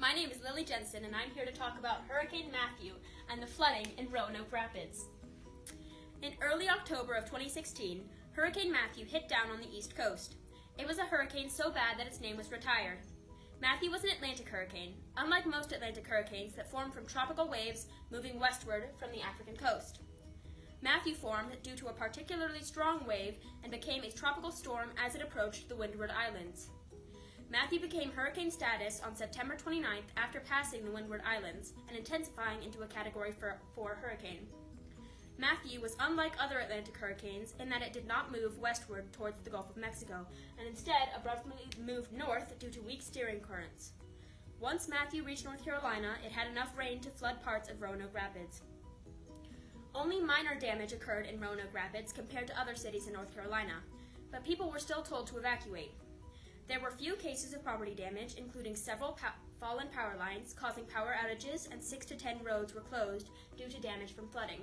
My name is Lily Jensen, and I'm here to talk about Hurricane Matthew and the flooding in Roanoke Rapids. In early October of 2016, Hurricane Matthew hit down on the East Coast. It was a hurricane so bad that its name was retired. Matthew was an Atlantic hurricane, unlike most Atlantic hurricanes that form from tropical waves moving westward from the African coast. Matthew formed due to a particularly strong wave and became a tropical storm as it approached the Windward Islands. Matthew became hurricane status on September 29th after passing the Windward Islands and intensifying into a Category 4 hurricane. Matthew was unlike other Atlantic hurricanes in that it did not move westward towards the Gulf of Mexico, and instead abruptly moved north due to weak steering currents. Once Matthew reached North Carolina, it had enough rain to flood parts of Roanoke Rapids. Only minor damage occurred in Roanoke Rapids compared to other cities in North Carolina, but people were still told to evacuate. There were few cases of property damage, including several fallen power lines, causing power outages, and 6 to 10 roads were closed due to damage from flooding.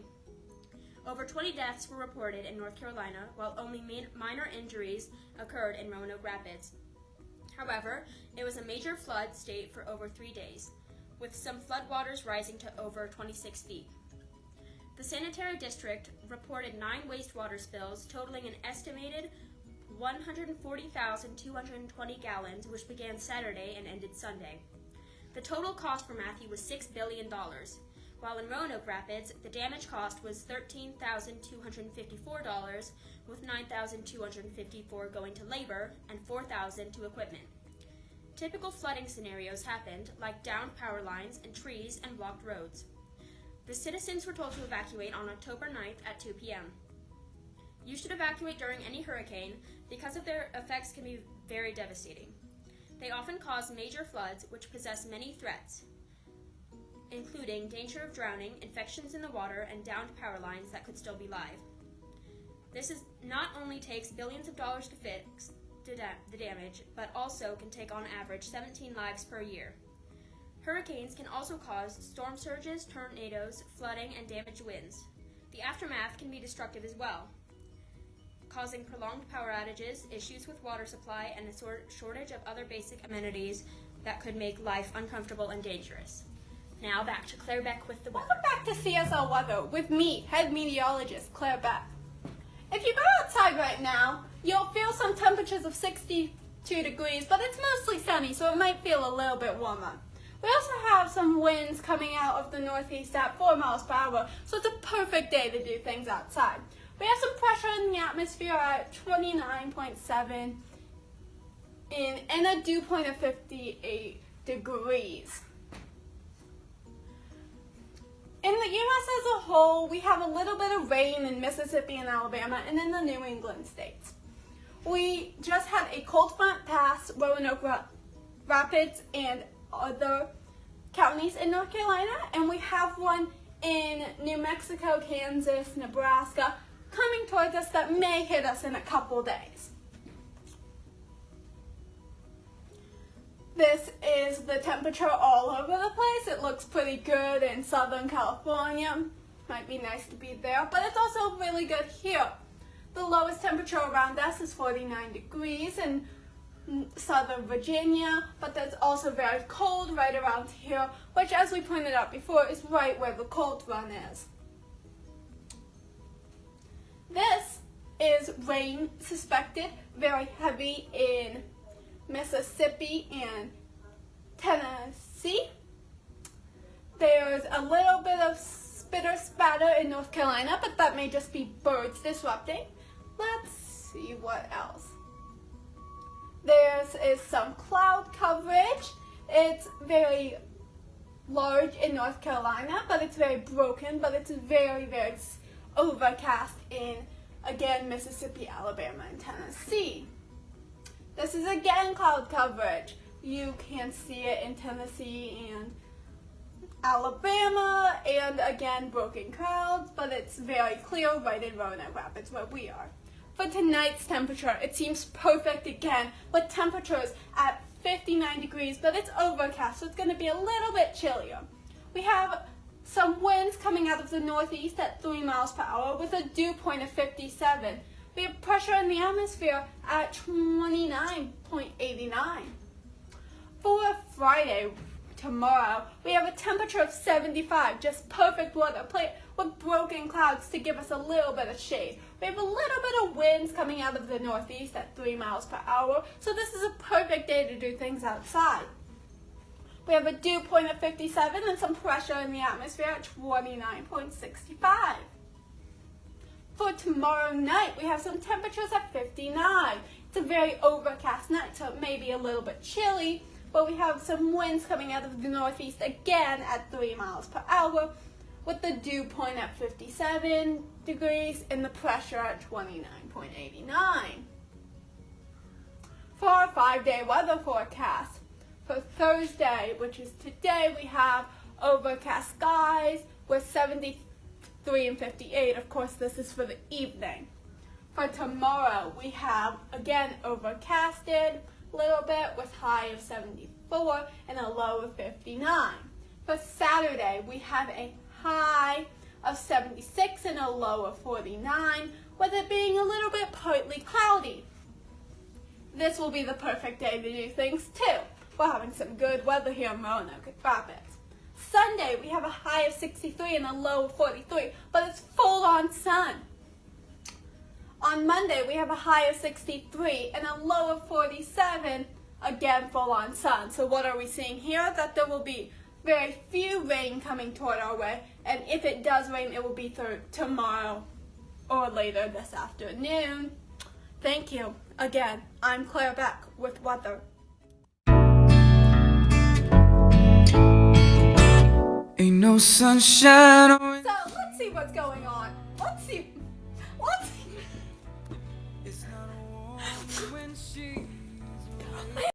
Over 20 deaths were reported in North Carolina, while only minor injuries occurred in Roanoke Rapids. However, it was a major flood state for over 3 days, with some floodwaters rising to over 26 feet. The sanitary district reported 9 wastewater spills totaling an estimated 140,220 gallons, which began Saturday and ended Sunday. The total cost for Matthew was $6 billion, while in Roanoke Rapids, the damage cost was $13,254, with $9,254 going to labor and $4,000 to equipment. Typical flooding scenarios happened, like downed power lines and trees and blocked roads. The citizens were told to evacuate on October 9th at 2 p.m. You should evacuate during any hurricane because of their effects can be very devastating. They often cause major floods which possess many threats, including danger of drowning, infections in the water, and downed power lines that could still be live. This not only takes billions of dollars to fix the damage, but also can take on average 17 lives per year. Hurricanes can also cause storm surges, tornadoes, flooding, and damaged winds. The aftermath can be destructive as well, causing prolonged power outages, issues with water supply, and a shortage of other basic amenities that could make life uncomfortable and dangerous. Now back to Claire Beck with the weather. Welcome back to CSL Weather with me, head meteorologist Claire Beck. If you go outside right now, you'll feel some temperatures of 62 degrees, but it's mostly sunny, so it might feel a little bit warmer. We also have some winds coming out of the northeast at 4 miles per hour, so it's a perfect day to do things outside. We have some pressure in the atmosphere at 29.7 and a dew point of 58 degrees. In the U.S. as a whole, we have a little bit of rain in Mississippi and Alabama and in the New England states. We just had a cold front pass Roanoke Rapids and other counties in North Carolina, and we have one in New Mexico, Kansas, Nebraska, coming towards us that may hit us in a couple days. This is the temperature all over the place. It looks pretty good in Southern California. Might be nice to be there, but it's also really good here. The lowest temperature around us is 49 degrees in Southern Virginia, but that's also very cold right around here, which, as we pointed out before, is right where the cold front is. This is rain suspected, very heavy in Mississippi and Tennessee. There's a little bit of spitter spatter in North Carolina, but that may just be birds disrupting. Let's see what else. There is some cloud coverage. It's very large in North Carolina, but it's very broken, but it's very, very overcast in, again, Mississippi, Alabama, and Tennessee. This is again cloud coverage. You can see it in Tennessee and Alabama, and again, broken clouds, but it's very clear right in Roanoke Rapids where we are. For tonight's temperature, it seems perfect again, with temperatures at 59 degrees, but it's overcast, so it's going to be a little bit chillier. We have some winds coming out of the northeast at 3 miles per hour with a dew point of 57. We have pressure in the atmosphere at 29.89. For Friday, tomorrow, we have a temperature of 75, just perfect weather, with broken clouds to give us a little bit of shade. We have a little bit of winds coming out of the northeast at 3 miles per hour, so this is a perfect day to do things outside. We have a dew point of 57 and some pressure in the atmosphere at 29.65. For tomorrow night, we have some temperatures at 59. It's a very overcast night, so it may be a little bit chilly, but we have some winds coming out of the northeast again at 3 miles per hour, with the dew point at 57 degrees and the pressure at 29.89. For our 5-day weather forecast, for Thursday, which is today, we have overcast skies with 73 and 58. Of course, this is for the evening. For tomorrow, we have, again, overcasted a little bit with high of 74 and a low of 59. For Saturday, we have a high of 76 and a low of 49, with it being a little bit partly cloudy. This will be the perfect day to do things too. We're having some good weather here in Roanoke Rapids. Sunday, we have a high of 63 and a low of 43, but it's full-on sun. On Monday, we have a high of 63 and a low of 47, again full-on sun. So what are we seeing here? That there will be very few rain coming toward our way, and if it does rain, it will be tomorrow or later this afternoon. Thank you. Again, I'm Claire Beck with weather. Ain't no sunshine on. So let's see what's going on. Let's see. It's not a war when she's away.